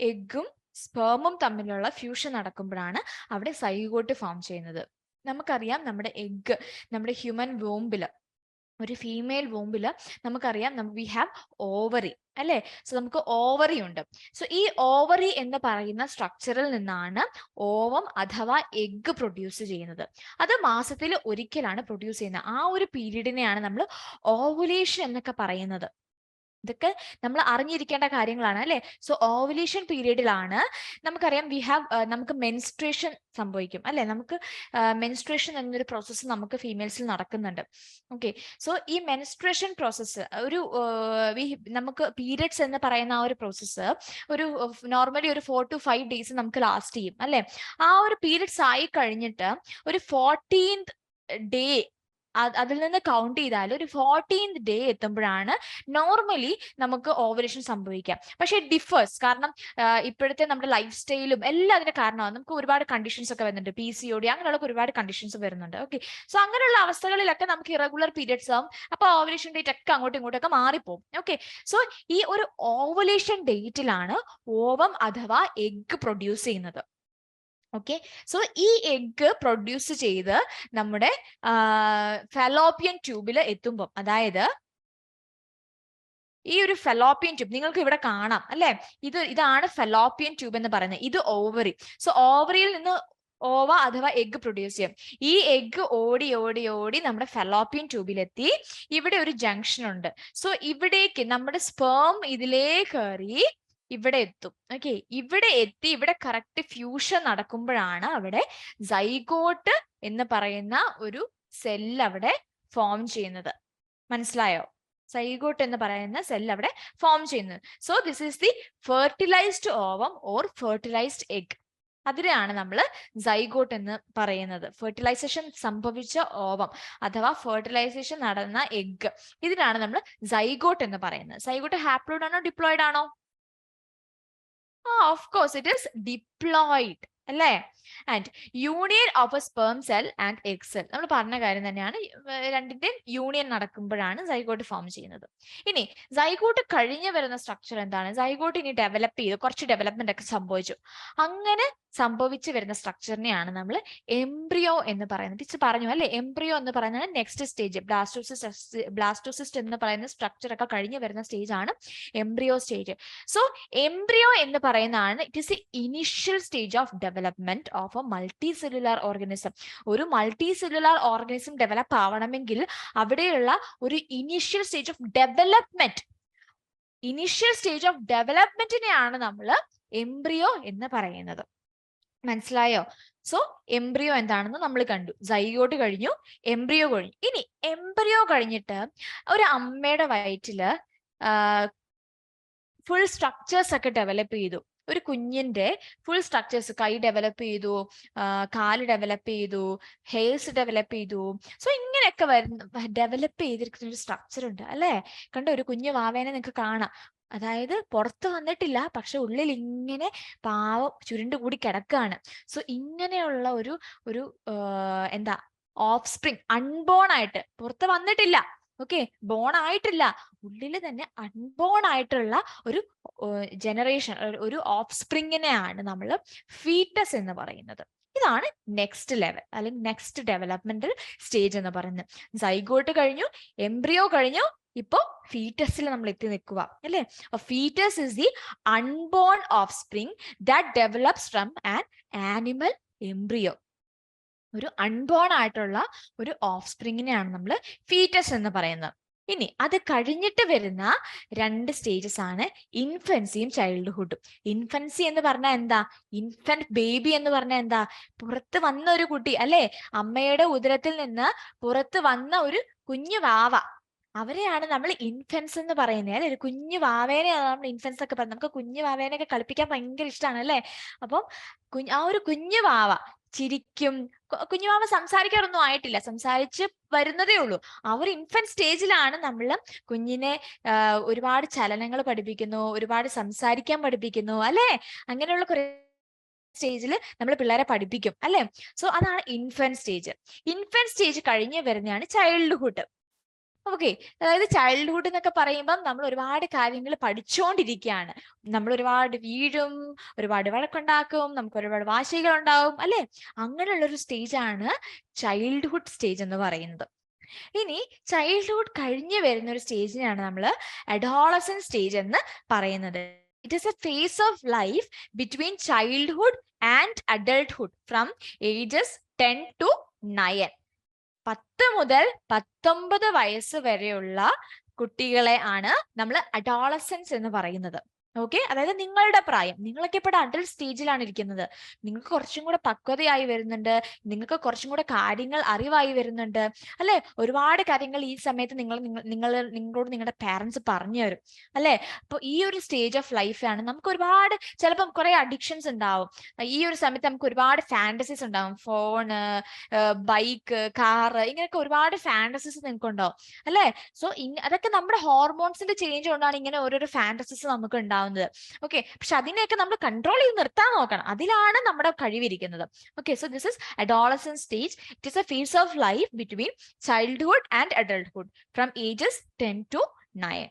എഗ്ഗും സ്പേമും തമ്മിലുള്ള ഫ്യൂഷൻ നടക്കുമ്പോഴാണ് അവിടെ സൈഗോട്ട് ഫോം ചെയ്യുന്നത്. നമുക്കറിയാം, നമ്മുടെ എഗ്ഗ് നമ്മുടെ ഹ്യൂമൻ വോംബില്, ഒരു ഫീമെയിൽ വോംബില് നമുക്കറിയാം വി ഹാവ് ഓവറി അല്ലെ. സോ നമുക്ക് ഓവറി ഉണ്ട്. സോ ഈ ഓവറി എന്ന് പറയുന്ന സ്ട്രക്ചറിൽ നിന്നാണ് ഓവം അഥവാ എഗ്ഗ് പ്രൊഡ്യൂസ് ചെയ്യുന്നത്. അത് മാസത്തിൽ ഒരിക്കലാണ് പ്രൊഡ്യൂസ് ചെയ്യുന്നത്. ആ ഒരു പീരീഡിനെയാണ് നമ്മൾ ഓവുലേഷൻ എന്നൊക്കെ പറയുന്നത്. ഇതൊക്കെ നമ്മൾ അറിഞ്ഞിരിക്കേണ്ട കാര്യങ്ങളാണ് അല്ലെ. സോ ഓവുലേഷൻ പീരീഡിലാണ് നമുക്കറിയാം നമുക്ക് മെൻസ്ട്രേഷൻ സംഭവിക്കും അല്ലെ. നമുക്ക് മെൻസ്ട്രേഷൻ എന്നൊരു പ്രോസസ്സ് നമുക്ക് ഫീമെയിൽസിൽ നടക്കുന്നുണ്ട്. ഓക്കെ, സോ ഈ മെൻസ്ട്രേഷൻ പ്രോസസ്സ് നമുക്ക് പീരിയഡ്സ് എന്ന് പറയുന്ന ആ ഒരു പ്രോസസ്സ് നോർമലി ഒരു 4 to 5 days നമുക്ക് ലാസ്റ്റ് ചെയ്യും അല്ലെ. ആ ഒരു പീരിയഡ്സ് ആയി കഴിഞ്ഞിട്ട് ഒരു 14th ഡേ അതിൽ നിന്ന് കൗണ്ട് ചെയ്താൽ ഒരു 14th ഡേ എത്തുമ്പോഴാണ് നോർമലി നമുക്ക് ഓവുലേഷൻ സംഭവിക്കാം. പക്ഷെ ഡിഫേഴ്സ്, കാരണം ഇപ്പോഴത്തെ നമ്മുടെ ലൈഫ് സ്റ്റൈലും എല്ലാം അതിന്റെ കാരണമാണ്. നമുക്ക് ഒരുപാട് കണ്ടീഷൻസ് ഒക്കെ വരുന്നുണ്ട്, PCOD അങ്ങനെയുള്ള ഒരുപാട് കണ്ടീഷൻസ് വരുന്നുണ്ട്. ഓക്കെ, സോ അങ്ങനെയുള്ള അവസ്ഥകളിലൊക്കെ നമുക്ക് ഇറഗുലർ പീരിയഡ്സ് ആവും. അപ്പൊ ഓവുലേഷൻ ഡേറ്റ് ഒക്കെ അങ്ങോട്ടും ഇങ്ങോട്ടൊക്കെ മാറിപ്പോകും. ഓക്കെ, സോ ഈ ഒരു ഓവുലേഷൻ ഡേറ്റിലാണ് ഓവം അഥവാ എഗ്ഗ് പ്രൊഡ്യൂസ് ചെയ്യുന്നത്. ഓക്കെ, സോ ഈ എഗ്ഗ് പ്രൊഡ്യൂസ് ചെയ്ത് നമ്മുടെ ഫെലോപ്പിയൻ ട്യൂബിൽ എത്തുമ്പോൾ, അതായത് ഈ ഒരു ഫെലോപ്പിയൻ ട്യൂബ് നിങ്ങൾക്ക് ഇവിടെ കാണാം അല്ലെ. ഇതാണ് ഫെലോപ്പിയൻ ട്യൂബ് എന്ന് പറയുന്നത്. ഇത് ഓവറി. സോ ഓവറിയിൽ നിന്ന് ഓവ അഥവാ എഗ്ഗ് പ്രൊഡ്യൂസ് ചെയ്യും. ഈ എഗ്ഗ് ഓടി ഓടി ഓടി നമ്മുടെ ഫെലോപ്പിയൻ ട്യൂബിലെത്തി ഇവിടെ ഒരു ജംഗ്ഷൻ ഉണ്ട്. സോ ഇവിടേക്ക് നമ്മുടെ സ്പേം ഇതിലേ കയറി ഇവിടെ എത്തും. ഓക്കെ, ഇവിടെ എത്തി ഇവിടെ കറക്റ്റ് ഫ്യൂഷൻ നടക്കുമ്പോഴാണ് അവിടെ സൈഗോട്ട് എന്ന് പറയുന്ന ഒരു സെല്ല് അവിടെ ഫോം ചെയ്യുന്നത്. മനസ്സിലായോ? സൈഗോട്ട് എന്ന് പറയുന്ന സെല്ല് അവിടെ ഫോം ചെയ്യുന്നത്. So this is the fertilised ovum or fertilised egg. അതിനെയാണ് നമ്മൾ സൈഗോട്ട് എന്ന് പറയുന്നത്. ഫെർട്ടിലൈസേഷൻ സംഭവിച്ച ഓവം അഥവാ ഫെർട്ടിലൈസേഷൻ നടന്ന എഗ്, ഇതിനാണ് നമ്മൾ സൈഗോട്ട് എന്ന് പറയുന്നത്. സൈഗോട്ട് ഹാപ്ലോയിഡ് ആണോ ഡിപ്ലോയിഡ് ആണോ? Of course it is diploid. അല്ലേ? And union of A sperm cell and egg cell, നമ്മൾ പറഞ്ഞ കാര്യം തന്നെയാണ്. രണ്ടിന്റെയും യൂണിയൻ നടക്കുമ്പോഴാണ് സൈഗോട്ട് ഫോം ചെയ്യുന്നത്. ഇനി സൈഗോട്ട് കഴിഞ്ഞ് വരുന്ന സ്ട്രക്ചർ എന്താണ്? സൈഗോട്ട് ഇനി ഡെവലപ്പ് ചെയ്ത് കുറച്ച് ഡെവലപ്മെന്റ് ഒക്കെ സംഭവിച്ചു. അങ്ങനെ സംഭവിച്ചു വരുന്ന സ്ട്രക്ചറിനെയാണ് നമ്മൾ എംബ്രിയോ എന്ന് പറയുന്നത്. ടീച്ചർ പറഞ്ഞു അല്ലെ, എംബ്രിയോ എന്ന് പറയുന്നത് നെക്സ്റ്റ് സ്റ്റേജ്. ബ്ലാസ്റ്റോസിസ്റ്റ് എന്ന് പറയുന്ന സ്ട്രക്ചർ ഒക്കെ കഴിഞ്ഞ് വരുന്ന സ്റ്റേജ് ആണ് എംബ്രിയോ സ്റ്റേജ്. സോ എംബ്രിയോ എന്ന് പറയുന്നതാണ് it is A initial stage of development of A multi cellular organism. ഒരു മൾട്ടി സെല്ലുലാർ ഓർഗാനിസം ഡെവലപ്പ് ആവണമെങ്കിൽ അവിടെയുള്ള ഒരു ഇനിഷ്യൽ സ്റ്റേജ് ഓഫ് ഡെവലപ്മെന്റ്, ഡെവലപ്മെന്റിനെയാണ് നമ്മൾ എംബ്രിയോ എന്ന് പറയുന്നത്. മനസ്സിലായോ? സോ എംബ്രിയോ എന്താണെന്ന് നമ്മൾ കണ്ടു. സൈഗോട്ട് കഴിഞ്ഞു, എംബ്രിയോ കഴിഞ്ഞു. ഇനി എംബ്രിയോ കഴിഞ്ഞിട്ട് ഒരു അമ്മയുടെ വയറ്റില് ഫുൾ സ്ട്രക്ചേഴ്സ് ഒക്കെ ഡെവലപ്പ് ചെയ്തു. ഒരു കുഞ്ഞിന്റെ ഫുൾ സ്ട്രക്ചേഴ്സ്, കൈ ഡെവലപ്പ് ചെയ്തു, കാല് ഡെവലപ്പ് ചെയ്തു, ഹെയർസ് ഡെവലപ്പ് ചെയ്തു. സോ ഇങ്ങനെയൊക്കെ ഡെവലപ്പ് ചെയ്തിരിക്കുന്ന ഒരു സ്ട്രക്ചർ ഉണ്ട് അല്ലെ? കണ്ടോ, ഒരു കുഞ്ഞു വാവേനെ നിങ്ങൾക്ക് കാണാം. അതായത് പുറത്ത് വന്നിട്ടില്ല, പക്ഷെ ഉള്ളിൽ ഇങ്ങനെ പാവം ചുരുണ്ടുകൂടി കിടക്കുകയാണ്. സോ ഇങ്ങനെയുള്ള ഒരു എന്താ ഓഫ് സ്പ്രിങ്, അൺബോൺ ആയിട്ട്, പുറത്ത് വന്നിട്ടില്ല, ഓക്കെ, ബോൺ ആയിട്ടില്ല, ഉള്ളിൽ തന്നെ അൺബോൺ ആയിട്ടുള്ള ഒരു ജനറേഷൻ, ഒരു ഓഫ് സ്പ്രിങ്ങിനെയാണ് നമ്മൾ ഫീറ്റസ് എന്ന് പറയുന്നത്. ഇതാണ് നെക്സ്റ്റ് ലെവൽ അല്ലെങ്കിൽ നെക്സ്റ്റ് ഡെവലപ്മെന്റൽ സ്റ്റേജ് എന്ന് പറയുന്നത്. സൈഗോട്ട് കഴിഞ്ഞു, എംബ്രിയോ കഴിഞ്ഞു, ഇപ്പോ ഫീറ്റസിൽ നമ്മൾ എത്തി നിൽക്കുക അല്ലെ? Foetus is the unborn offspring that develops from an animal embryo. ഒരു അൺബോൺ ആയിട്ടുള്ള ഒരു ഓഫ് സ്പ്രിങ്ങിനെയാണ് നമ്മൾ ഫീറ്റസ് എന്ന് പറയുന്നത്. ഇനി അത് കഴിഞ്ഞിട്ട് വരുന്ന രണ്ട് സ്റ്റേജസ് ആണ് ഇൻഫൻസിയും ചൈൽഡ്ഹുഡും. ഇൻഫൻസി എന്ന് പറഞ്ഞാൽ എന്താ? ഇൻഫന്റ് ബേബി എന്ന് പറഞ്ഞാൽ എന്താ? പുറത്ത് വന്ന ഒരു കുട്ടി അല്ലെ? അമ്മയുടെ ഉദരത്തിൽ നിന്ന് പുറത്ത് വന്ന ഒരു കുഞ്ഞു വാവ, അവരെയാണ് നമ്മൾ ഇൻഫൻസ് എന്ന് പറയുന്നത് അല്ലെ? ഒരു കുഞ്ഞു വാവേനെയാണ് നമ്മൾ ഇൻഫൻസ് ഒക്കെ പറയുന്നത്. നമുക്ക് കുഞ്ഞു വാവേനെയൊക്കെ കളിപ്പിക്കാൻ ഭയങ്കര ഇഷ്ടമാണ് അല്ലെ? അപ്പം ആ ഒരു കുഞ്ഞു വാവ ചിരിക്കും. കുഞ്ഞുമാവ സംസാരിക്കാറൊന്നും ആയിട്ടില്ല, സംസാരിച്ച് വരുന്നതേ ഉള്ളൂ. ആ ഒരു ഇൻഫന്റ് സ്റ്റേജിലാണ് നമ്മൾ കുഞ്ഞിനെ ഒരുപാട് ചലനങ്ങൾ പഠിപ്പിക്കുന്നു, ഒരുപാട് സംസാരിക്കാൻ പഠിപ്പിക്കുന്നു അല്ലെ? അങ്ങനെയുള്ള കുറെ സ്റ്റേജിൽ നമ്മൾ പിള്ളേരെ പഠിപ്പിക്കും അല്ലെ? സോ അതാണ് ഇൻഫന്റ് സ്റ്റേജ്. ഇൻഫന്റ് സ്റ്റേജ് കഴിഞ്ഞ് വരുന്നതാണ് ചൈൽഡ്ഹുഡ്. ഓക്കെ, അതായത് ചൈൽഡ്ഹുഡ് എന്നൊക്കെ പറയുമ്പോൾ നമ്മൾ ഒരുപാട് കാര്യങ്ങൾ പഠിച്ചുകൊണ്ടിരിക്കുകയാണ്. നമ്മൾ ഒരുപാട് വീഴും, ഒരുപാട് വഴക്കുണ്ടാക്കും, നമുക്ക് ഒരുപാട് വാശികൾ ഉണ്ടാവും അല്ലെ? അങ്ങനെയുള്ള ഒരു സ്റ്റേജാണ് ചൈൽഡ്ഹുഡ് സ്റ്റേജ് എന്ന് പറയുന്നത്. ഇനി ചൈൽഡ്ഹുഡ് കഴിഞ്ഞ് വരുന്ന ഒരു സ്റ്റേജിനാണ് നമ്മൾ അഡോളസന്റ് സ്റ്റേജ് എന്ന് പറയുന്നത്. It is a phase of life between childhood and adulthood from ages 10 to 9. 10 മുതൽ 19 വയസ്സ് വരെയുള്ള കുട്ടികളെ ആണ് നമ്മൾ അഡോളസൻസ് എന്ന് പറയുന്നത്. ഓക്കെ, അതായത് നിങ്ങളുടെ പ്രായം, നിങ്ങളൊക്കെ ഇപ്പോൾ അഡൾട്ട് സ്റ്റേജിലാണ് ഇരിക്കുന്നത്. നിങ്ങൾക്ക് കുറച്ചും കൂടെ പക്വതയായി വരുന്നുണ്ട്, നിങ്ങൾക്ക് കുറച്ചും കൂടെ കാര്യങ്ങൾ അറിവായി വരുന്നുണ്ട് അല്ലെ? ഒരുപാട് കാര്യങ്ങൾ ഈ സമയത്ത് നിങ്ങളോട് നിങ്ങളുടെ പാരന്റ്സ് പറഞ്ഞു തരും അല്ലെ? അപ്പൊ ഈ ഒരു സ്റ്റേജ് ഓഫ് ലൈഫാണ് നമുക്ക് ഒരുപാട്, ചിലപ്പം കുറെ അഡിക്ഷൻസ് ഉണ്ടാവും. ഈ ഒരു സമയത്ത് നമുക്ക് ഒരുപാട് ഫാന്റസീസ് ഉണ്ടാവും. ഫോണ്, ബൈക്ക്, കാറ്, ഇങ്ങനെയൊക്കെ ഒരുപാട് ഫാന്റസീസ് നിങ്ങൾക്ക് ഉണ്ടാവും അല്ലെ? സോ അതൊക്കെ നമ്മുടെ ഹോർമോൺസിന്റെ ചേഞ്ച് കൊണ്ടാണ് ഇങ്ങനെ ഓരോരോ ഫാന്റസീസ് നമുക്ക് ഉണ്ടാവുന്നത്. ഓക്കെ, പക്ഷെ അതിനെയൊക്കെ നമ്മൾ കൺട്രോൾ ചെയ്ത് നിർത്താൻ നോക്കണം. അതിലാണ് നമ്മുടെ കഴിവിരിക്കുന്നത്. Okay, so this is adolescent stage. It is a phase of life between childhood and adulthood from ages 10 to 9.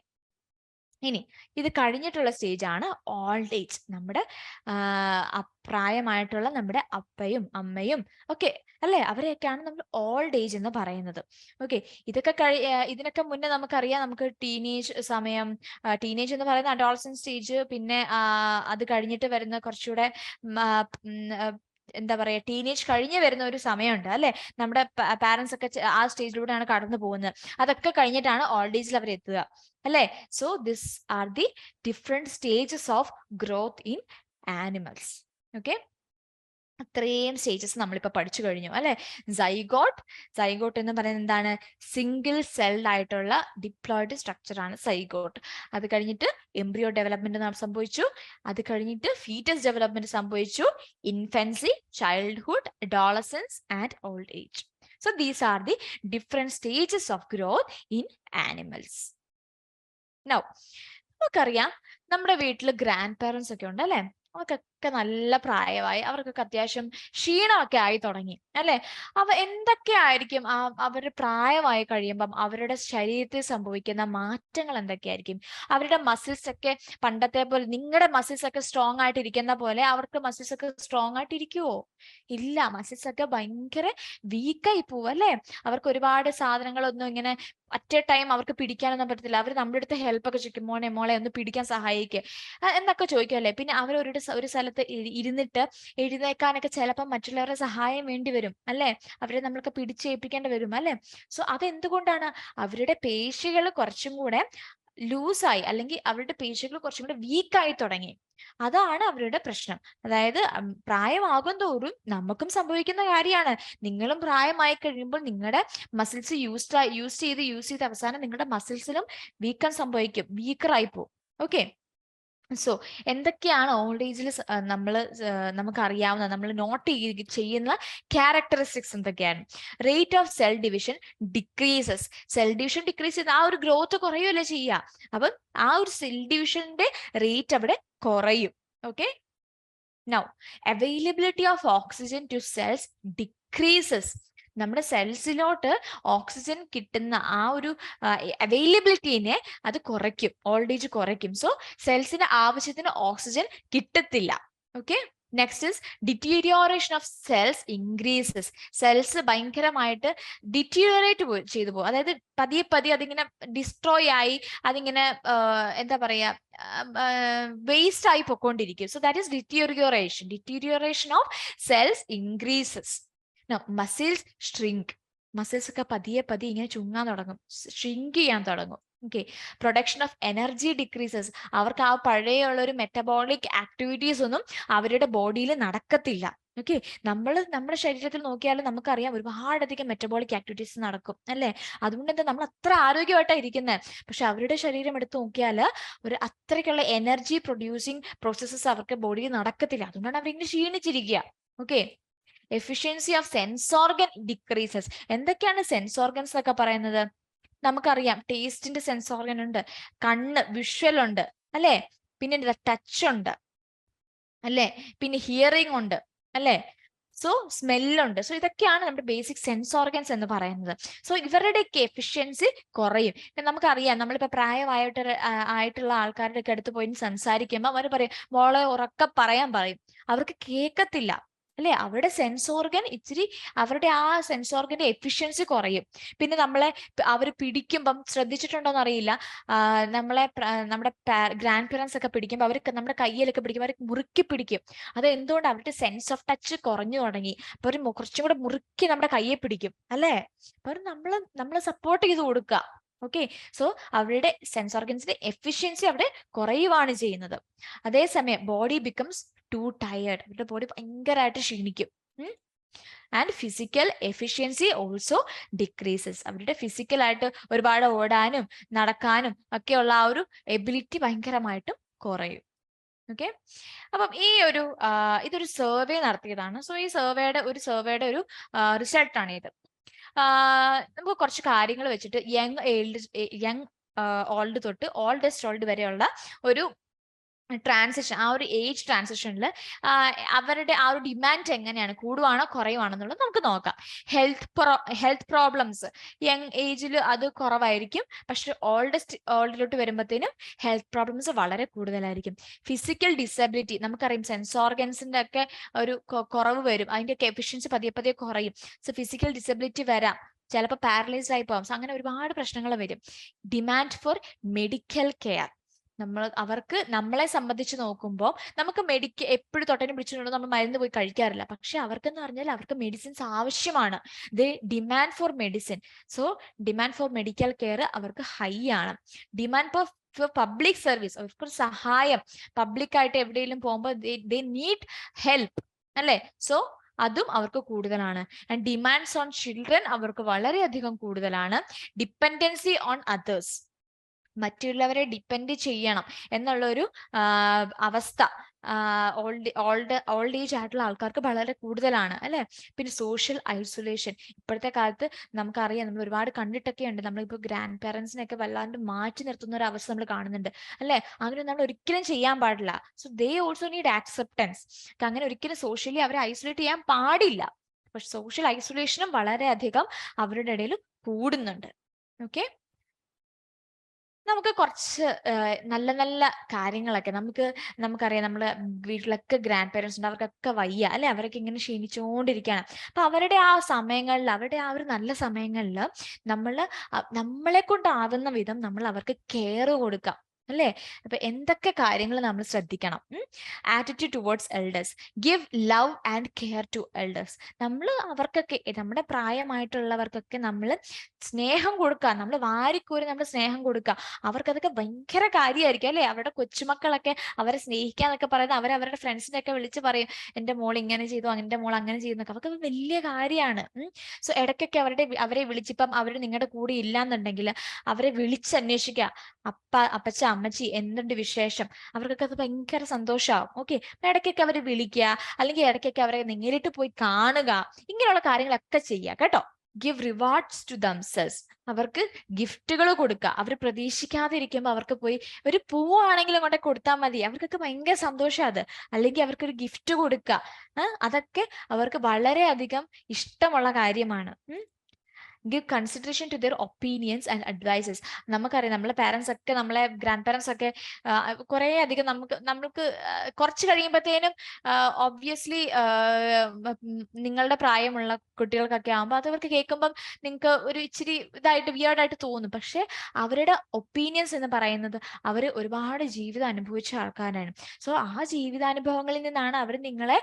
ഇനി ഇത് കഴിഞ്ഞിട്ടുള്ള സ്റ്റേജ് ആണ് ഓൾഡ് ഏജ്. നമ്മുടെ പ്രായമായിട്ടുള്ള നമ്മുടെ അപ്പയും അമ്മയും ഒക്കെ അല്ലെ, അവരെയൊക്കെയാണ് നമ്മൾ ഓൾഡ് ഏജ് എന്ന് പറയുന്നത്. ഓക്കെ, ഇതിനൊക്കെ മുന്നേ നമുക്കറിയാം, നമുക്ക് ടീനേജ് സമയം, ടീനേജ് എന്ന് പറയുന്ന അഡോളസന്റ് സ്റ്റേജ്, പിന്നെ അത് കഴിഞ്ഞിട്ട് വരുന്ന കുറച്ചുകൂടെ എന്താ പറയാ, ടീനേജ് കഴിഞ്ഞ് വരുന്ന ഒരു സമയമുണ്ട് അല്ലെ? നമ്മുടെ പാരന്റ്സ് ഒക്കെ ആ സ്റ്റേജിലൂടെയാണ് കടന്നു പോകുന്നത്. അതൊക്കെ കഴിഞ്ഞിട്ടാണ് ഓൾഡ് ഏജിൽ അവർ എത്തുക അല്ലെ? So this are the different stages of growth in animals. Okay, അത്രയും സ്റ്റേജസ് നമ്മളിപ്പോൾ പഠിച്ചു കഴിഞ്ഞു അല്ലെ? സൈഗോട്ട് എന്ന് പറയുന്നത് എന്താണ്? സിംഗിൾ സെൽഡ് ആയിട്ടുള്ള ഡിപ്ലോയിഡ് സ്ട്രക്ചർ ആണ് സൈഗോട്ട്. അത് കഴിഞ്ഞിട്ട് എംബ്രിയോ ഡെവലപ്മെന്റ് സംഭവിച്ചു, അത് കഴിഞ്ഞിട്ട് ഫീറ്റസ് ഡെവലപ്മെന്റ് സംഭവിച്ചു, infancy, childhood, adolescence and old age. So these are the different stages of growth in animals. Now നമുക്കറിയാം, നമ്മുടെ വീട്ടിൽ ഗ്രാൻഡ് പാരന്റ്സ് ഒക്കെ ഉണ്ട് അല്ലെ? നമുക്ക് അവർക്കൊക്കെ നല്ല പ്രായമായി, അവർക്കൊക്കെ അത്യാവശ്യം ക്ഷീണമൊക്കെ ആയി തുടങ്ങി അല്ലെ. എന്തൊക്കെ ആയിരിക്കും അവരുടെ പ്രായമായി കഴിയുമ്പം അവരുടെ ശരീരത്തിൽ സംഭവിക്കുന്ന മാറ്റങ്ങൾ എന്തൊക്കെയായിരിക്കും? അവരുടെ മസിൽസ് ഒക്കെ പണ്ടത്തെ പോലെ, നിങ്ങളുടെ മസിൽസ് ഒക്കെ സ്ട്രോങ് ആയിട്ട് ഇരിക്കുന്ന പോലെ അവർക്ക് മസിൽസ് ഒക്കെ സ്ട്രോങ് ആയിട്ട് ഇരിക്കുവോ? ഇല്ല, മസിൽസ് ഒക്കെ ഭയങ്കര വീക്കായി പോവും അല്ലെ. അവർക്ക് ഒരുപാട് സാധനങ്ങളൊന്നും ഇങ്ങനെ അറ്റ് എ ടൈം അവർക്ക് പിടിക്കാനൊന്നും പറ്റത്തില്ല. അവർ നമ്മുടെ അടുത്ത് ഹെൽപ്പ് ഒക്കെ ചോദിക്കും, മോനെ മോളെ ഒന്ന് പിടിക്കാൻ സഹായിക്കുക എന്നൊക്കെ ചോദിക്കും അല്ലെ. പിന്നെ അവർ ഒരു സ്ഥലത്ത് ഇരുന്നിട്ട് എഴുന്നേക്കാനൊക്കെ ചിലപ്പോൾ മറ്റുള്ളവരുടെ സഹായം വേണ്ടി വരും അല്ലെ. അവരെ നമ്മൾക്ക് പിടിച്ചേൽപ്പിക്കേണ്ടി വരും അല്ലെ. സോ അതെന്തുകൊണ്ടാണ്? അവരുടെ പേശികൾ കുറച്ചും കൂടെ ലൂസായി, അല്ലെങ്കിൽ അവരുടെ പേശികൾ കുറച്ചും കൂടെ വീക്കായി തുടങ്ങി. അതാണ് അവരുടെ പ്രശ്നം. അതായത് പ്രായമാകും തോറും നമുക്കും സംഭവിക്കുന്ന കാര്യമാണ്. നിങ്ങളും പ്രായമായി കഴിയുമ്പോൾ നിങ്ങളുടെ മസിൽസ് യൂസ് ചെയ്ത് അവസാനം നിങ്ങളുടെ മസിൽസിലും വീക്കം സംഭവിക്കും, വീക്കറായി പോകും. ഓക്കെ. സോ എന്തൊക്കെയാണ് ഓൾഡ് ഏജിൽ നമുക്ക് അറിയാവുന്ന, നമ്മൾ നോട്ട് ചെയ്യുന്ന ക്യാരക്ടറിസ്റ്റിക്സ് എന്തൊക്കെയാണ്? Rate of cell division decreases. Cell division decrease ചെയ്ത് ആ ഒരു ഗ്രോത്ത് കുറയുമല്ലേ ചെയ്യുക. അപ്പം ആ ഒരു സെൽ ഡിവിഷന്റെ റേറ്റ് അവിടെ കുറയും. Okay. Now availability of oxygen to cells decreases. നമ്മുടെ സെൽസിലോട്ട് ഓക്സിജൻ കിട്ടുന്ന ആ ഒരു അവൈലബിലിറ്റിനെ അത് കുറയ്ക്കും, ഓൾഡ് ഏജ് കുറയ്ക്കും. സോ സെൽസിന് ആവശ്യത്തിന് ഓക്സിജൻ കിട്ടത്തില്ല. Okay. Next is deterioration of cells increases. Cells ഭയങ്കരമായിട്ട് ഡിറ്റീരിയോറേറ്റ് ചെയ്തു പോകും. അതായത് പതിയെ അതിങ്ങനെ ഡിസ്ട്രോയ് ആയി, അതിങ്ങനെ എന്താ പറയാ, വേസ്റ്റ് ആയി പൊക്കോണ്ടിരിക്കും. So that is deterioration of cells increases. Muscles shrink. Muscles ഒക്കെ പതിയെ ഇങ്ങനെ ചുങ്ങാൻ തുടങ്ങും, ഷ്രിങ്ക് ചെയ്യാൻ തുടങ്ങും. Okay. Production of energy decreases. അവർക്ക് ആ പഴയുള്ള ഒരു മെറ്റബോളിക് ആക്ടിവിറ്റീസ് ഒന്നും അവരുടെ ബോഡിയിൽ നടക്കത്തില്ല. ഓക്കെ. നമ്മുടെ ശരീരത്തിൽ നോക്കിയാൽ നമുക്കറിയാം ഒരുപാടധികം മെറ്റബോളിക് ആക്ടിവിറ്റീസ് നടക്കും അല്ലെ. അതുകൊണ്ട് എന്താ, നമ്മൾ അത്ര ആരോഗ്യമായിട്ടാണ് ഇരിക്കുന്നത്. പക്ഷെ അവരുടെ ശരീരം എടുത്ത് നോക്കിയാൽ അത്രയ്ക്കുള്ള എനർജി പ്രൊഡ്യൂസിങ് പ്രോസസ്സസ് അവർക്ക് ബോഡിയിൽ നടക്കത്തില്ല. അതുകൊണ്ടാണ് അവരിങ്ങനെ ക്ഷീണിച്ചിരിക്കുക. Okay. Efficiency of sense organ decreases. എന്തൊക്കെയാണ് സെൻസ് ഓർഗൻസ് എന്നൊക്കെ പറയുന്നത്? നമുക്കറിയാം ടേസ്റ്റിന്റെ സെൻസ് ഓർഗൻ ഉണ്ട്, കണ്ണ് വിഷ്വൽ ഉണ്ട് അല്ലെ, പിന്നെ ടച്ച് ഉണ്ട് അല്ലെ, പിന്നെ ഹിയറിംഗ് ഉണ്ട് അല്ലെ, സോ സ്മെല്ലുണ്ട്. സോ ഇതൊക്കെയാണ് നമ്മുടെ ബേസിക് സെൻസ് ഓർഗൻസ് എന്ന് പറയുന്നത്. സോ ഇവരുടെയൊക്കെ എഫിഷ്യൻസി കുറയും. നമുക്കറിയാം, നമ്മളിപ്പോ ആയിട്ടുള്ള ആൾക്കാരുടെ ഒക്കെ അടുത്ത് പോയി സംസാരിക്കുമ്പോൾ അവർ പറയും, മോളെ ഉറക്കെ പറയാൻ പറയും. അവർക്ക് കേൾക്കത്തില്ല അല്ലെ. അവരുടെ സെൻസ് ഓർഗൻ അവരുടെ ആ സെൻസ് ഓർഗന്റെ എഫിഷ്യൻസി കുറയും. പിന്നെ അവർ പിടിക്കുമ്പം ശ്രദ്ധിച്ചിട്ടുണ്ടോന്ന് അറിയില്ല, നമ്മുടെ ഗ്രാൻഡ് പേരൻസ് ഒക്കെ പിടിക്കുമ്പോൾ അവർക്ക് നമ്മുടെ കയ്യിലൊക്കെ പിടിക്കുമ്പോൾ അവർ മുറുക്കി പിടിക്കും. അത് എന്തുകൊണ്ട്? അവരുടെ സെൻസ് ഓഫ് ടച്ച് കുറഞ്ഞു തുടങ്ങി. അപ്പൊ അവർ കുറച്ചും കൂടെ മുറുക്കി നമ്മുടെ കയ്യെ പിടിക്കും അല്ലെ. അപ്പൊ നമ്മള് സപ്പോർട്ട് ചെയ്ത് കൊടുക്കുക. ഓക്കെ. സോ അവരുടെ സെൻസ് ഓർഗൻസിന്റെ എഫിഷ്യൻസി അവിടെ കുറയുവാണ് ചെയ്യുന്നത്. അതേസമയം ബോഡി ബിക്കംസ് ടു ടയേർഡ്. അവരുടെ ബോഡി ഭയങ്കരമായിട്ട് ക്ഷീണിക്കും. And physical efficiency also decreases. അവരുടെ ഫിസിക്കലായിട്ട് ഒരുപാട് ഓടാനും നടക്കാനും ഒക്കെയുള്ള ആ ഒരു എബിലിറ്റി ഭയങ്കരമായിട്ടും കുറയും. ഓക്കെ. അപ്പം ഇതൊരു സർവേ നടത്തിയതാണ്. സോ ഈ സർവേയുടെ ഒരു റിസൾട്ടാണ് ഇത്. നമുക്ക് കുറച്ച് കാര്യങ്ങൾ വെച്ചിട്ട് യങ് ഓൾഡ് തൊട്ട് ഓൾഡസ്റ്റ് ഓൾഡ് വരെയുള്ള ഒരു ട്രാൻസിഷൻ, ആ ഒരു ഏജ് ട്രാൻസിഷനിൽ അവരുടെ ആ ഒരു ഡിമാൻഡ് എങ്ങനെയാണ്, കൂടുവാണോ കുറയുവാണോ എന്നുള്ളത് നമുക്ക് നോക്കാം. ഹെൽത്ത് പ്രോബ്ലംസ് യങ് ഏജിൽ അത് കുറവായിരിക്കും, പക്ഷെ ഓൾഡിലോട്ട് വരുമ്പോഴത്തേനും ഹെൽത്ത് പ്രോബ്ലംസ് വളരെ കൂടുതലായിരിക്കും. ഫിസിക്കൽ ഡിസബിലിറ്റി, നമുക്കറിയാം സെൻസ് ഓർഗൻസിന്റെ ഒക്കെ ഒരു കുറവ് വരും, അതിന്റെ എഫിഷ്യൻസി പതിയെ കുറയും. സോ ഫിസിക്കൽ ഡിസബിലിറ്റി വരാം, ചിലപ്പോൾ പാരലൈസ്ഡ് ആയി പോകാം. സോ അങ്ങനെ ഒരുപാട് പ്രശ്നങ്ങൾ വരും. Demand for medical care. അവർക്ക് നമ്മളെ സംബന്ധിച്ച് നോക്കുമ്പോൾ നമുക്ക് എപ്പോഴും തൊട്ടനും പിടിച്ചിട്ടുണ്ടോ നമ്മൾ മരുന്ന് പോയി കഴിക്കാറില്ല. പക്ഷെ അവർക്കെന്ന് പറഞ്ഞാൽ അവർക്ക് മെഡിസിൻസ് ആവശ്യമാണ്. Demand for medicine. So demand for medical care അവർക്ക് ഹൈ ആണ്. ഡിമാൻഡ് ഫോർ പബ്ലിക് സർവീസ്, അവർക്ക് സഹായം പബ്ലിക്കായിട്ട് എവിടെയെങ്കിലും പോകുമ്പോൾ ദേ നീഡ് ഹെൽപ്പ് അല്ലെ. സോ അതും അവർക്ക് കൂടുതലാണ്. ആൻഡ് ഡിമാൻഡ്സ് ഓൺ ചിൽഡ്രൻ അവർക്ക് വളരെയധികം കൂടുതലാണ്. ഡിപ്പെൻഡൻസി ഓൺ അതേഴ്സ്, മറ്റുള്ളവരെ ഡിപ്പെൻഡ് ചെയ്യണം എന്നുള്ള ഒരു അവസ്ഥ ഓൾഡ് ഏജ് ആയിട്ടുള്ള ആൾക്കാർക്ക് വളരെ കൂടുതലാണ് അല്ലെ. പിന്നെ സോഷ്യൽ ഐസൊലേഷൻ ഇപ്പോഴത്തെ കാലത്ത് നമുക്കറിയാം, നമ്മൾ ഒരുപാട് കണ്ടിട്ടൊക്കെ ഉണ്ട്. നമ്മളിപ്പോൾ ഗ്രാൻഡ് പാരന്റ്സിനെയൊക്കെ വല്ലാണ്ട് മാറ്റി നിർത്തുന്ന ഒരു അവസ്ഥ നമ്മൾ കാണുന്നുണ്ട് അല്ലെ. അങ്ങനെ നമ്മൾ ഒരിക്കലും ചെയ്യാൻ പാടില്ല. So they also need acceptance. അങ്ങനെ ഒരിക്കലും സോഷ്യലി അവരെ ഐസൊലേറ്റ് ചെയ്യാൻ പാടില്ല. പക്ഷെ സോഷ്യൽ ഐസൊലേഷനും വളരെയധികം അവരുടെ ഇടയിൽ കൂടുന്നുണ്ട്. ഓക്കെ, നമുക്ക് കുറച്ച് നല്ല നല്ല കാര്യങ്ങളൊക്കെ നമുക്കറിയാം. നമ്മള് വീട്ടിലൊക്കെ ഗ്രാൻഡ് പേരൻസ് ഉണ്ട്, അവർക്കൊക്കെ വയ്യ അല്ലെ, അവരൊക്കെ ഇങ്ങനെ ക്ഷീണിച്ചുകൊണ്ടിരിക്കുകയാണ്. അപ്പൊ അവരുടെ ആ സമയങ്ങളിൽ, അവരുടെ ആ ഒരു നല്ല സമയങ്ങളിൽ നമ്മളെ കൊണ്ടാവുന്ന വിധം നമ്മൾ അവർക്ക് കെയർ കൊടുക്കാം അല്ലേ. അപ്പൊ എന്തൊക്കെ കാര്യങ്ങൾ നമ്മൾ ശ്രദ്ധിക്കണം. Attitude towards elders, give love and care to elders. നമ്മൾ അവർക്കൊക്കെ, നമ്മുടെ പ്രായമായിട്ടുള്ളവർക്കൊക്കെ നമ്മൾ സ്നേഹം കൊടുക്കുക, നമ്മൾ വാരിക്കോരി നമ്മൾ സ്നേഹം കൊടുക്കുക. അവർക്കതൊക്കെ ഭയങ്കര കാര്യമായിരിക്കും അല്ലെ. അവരുടെ കൊച്ചുമക്കളൊക്കെ അവരെ സ്നേഹിക്കാന്നൊക്കെ പറയുന്നത് അവരവരുടെ ഫ്രണ്ട്സിനെ ഒക്കെ വിളിച്ച് പറയും, എന്റെ മോൾ ഇങ്ങനെ ചെയ്തു, എന്റെ മോൾ അങ്ങനെ ചെയ്യുന്നൊക്കെ. അവർക്കത് വലിയ കാര്യമാണ്. സോ ഇടയ്ക്കൊക്കെ അവരെ വിളിച്ചിപ്പം അവർ നിങ്ങളുടെ കൂടെ ഇല്ലാന്നുണ്ടെങ്കിൽ അവരെ വിളിച്ചന്വേഷിക്കുക, അപ്പച്ച അമ്മച്ചി എന്തുണ്ട് വിശേഷം. അവർക്കൊക്കെ അത് ഭയങ്കര സന്തോഷമാവും. ഓക്കെ, ഇടയ്ക്കൊക്കെ അവരെ വിളിക്കുക, അല്ലെങ്കിൽ ഇടയ്ക്കൊക്കെ അവരെ നേരിട്ട് പോയി കാണുക. ഇങ്ങനെയുള്ള കാര്യങ്ങളൊക്കെ ചെയ്യുക കേട്ടോ. ഗിവ് റിവാർഡ്സ് ടു ദംസെൽസ്, അവർക്ക് ഗിഫ്റ്റുകൾ കൊടുക്കുക. അവർ പ്രതീക്ഷിക്കാതെ ഇരിക്കുമ്പോൾ അവർക്ക് പോയി ഒരു പൂവാണെങ്കിലും കൊണ്ട് കൊടുത്താൽ മതി, അവർക്കൊക്കെ ഭയങ്കര സന്തോഷം അത്. അല്ലെങ്കിൽ അവർക്കൊരു ഗിഫ്റ്റ് കൊടുക്കുക, അതൊക്കെ അവർക്ക് വളരെയധികം ഇഷ്ടമുള്ള കാര്യമാണ്. Give consideration to their opinions and advices. നമുക്കറിയാം, നമ്മളെ പാരൻസ് ഒക്കെ, നമ്മളെ ഗ്രാൻഡ് പാരൻസ് ഒക്കെ കുറേ അധികം നമ്മൾക്ക് കുറച്ച് കഴിയുമ്പോഴത്തേനും ഒബ്വിയസ്ലി നിങ്ങളുടെ പ്രായമുള്ള കുട്ടികൾക്കൊക്കെ ആകുമ്പോൾ അത് അവർക്ക് കേൾക്കുമ്പം നിങ്ങൾക്ക് ഒരു ഇച്ചിരി ഇതായിട്ട് വിയേർഡായിട്ട് തോന്നും. പക്ഷെ അവരുടെ ഒപ്പീനിയൻസ് എന്ന് പറയുന്നത് അവർ ഒരുപാട് ജീവിതം അനുഭവിച്ച ആൾക്കാരാണ്. സോ ആ ജീവിതാനുഭവങ്ങളിൽ നിന്നാണ് അവർ നിങ്ങളെ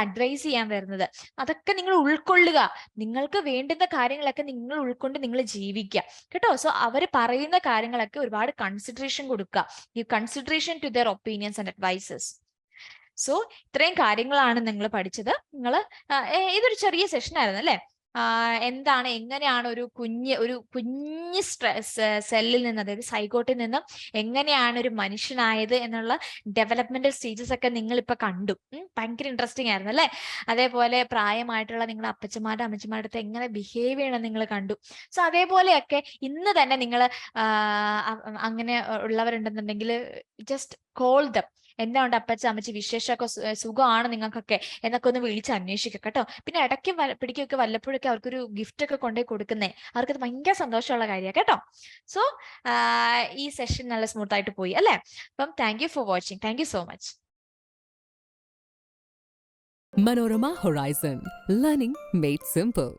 അഡ്വൈസ് ചെയ്യാൻ വരുന്നത്. അതൊക്കെ നിങ്ങൾ ഉൾക്കൊള്ളുക. നിങ്ങൾക്ക് വേണ്ടുന്ന കാര്യങ്ങളൊക്കെ നിങ്ങൾ ഉൾക്കൊണ്ട് നിങ്ങൾ ജീവിക്കുക കേട്ടോ. സോ അവർ പറയുന്ന കാര്യങ്ങളൊക്കെ ഒരുപാട് കൺസിഡറേഷൻ കൊടുക്കുക. ഈ consideration to their opinions and advices. So ഇത്രയും കാര്യങ്ങളാണ് നിങ്ങൾ പഠിച്ചത്. ഇതൊരു ചെറിയ സെഷൻ ആയിരുന്നു അല്ലെ. എങ്ങനെയാണ് ഒരു കുഞ്ഞ് സെല്ലിൽ നിന്ന്, അതായത് സൈഗോട്ടിൽ നിന്നും എങ്ങനെയാണ് ഒരു മനുഷ്യനായത് എന്നുള്ള ഡെവലപ്മെന്റൽ സ്റ്റേജസ് ഒക്കെ നിങ്ങൾ ഇപ്പൊ കണ്ടു. ഭയങ്കര ഇൻട്രസ്റ്റിംഗ് ആയിരുന്നു അല്ലെ. അതേപോലെ പ്രായമായിട്ടുള്ള നിങ്ങളുടെ അപ്പച്ചമാരുടെ അമ്മച്ചമാരുടെ അടുത്ത് എങ്ങനെ ബിഹേവ് ചെയ്യണം നിങ്ങൾ കണ്ടു. സോ അതേപോലെയൊക്കെ ഇന്ന് തന്നെ നിങ്ങൾ അങ്ങനെ ഉള്ളവരുണ്ടെന്നുണ്ടെങ്കിൽ ജസ്റ്റ് കോൾ ദം. എന്താ ഉണ്ട് അപ്പച്ച അമ്മച്ചി വിശേഷമൊക്കെ, സുഖമാണ് നിങ്ങൾക്കൊക്കെ എന്നൊക്കെ ഒന്ന് വിളിച്ച് അന്വേഷിക്കുക കേട്ടോ. പിന്നെ ഇടയ്ക്ക് പിടിക്കൊക്കെ വല്ലപ്പോഴൊക്കെ അവർക്കൊരു ഗിഫ്റ്റ് ഒക്കെ കൊണ്ടുപോയി കൊടുക്കുന്നേ, അവർക്കത് ഭയങ്കര സന്തോഷമുള്ള കാര്യമാണ് കേട്ടോ. സോ ഈ സെഷൻ നല്ല സ്മൂത്ത് ആയിട്ട് പോയി അല്ലെ. അപ്പം thank you for watching. Thank you so much. Manorama Horizon, learning made simple.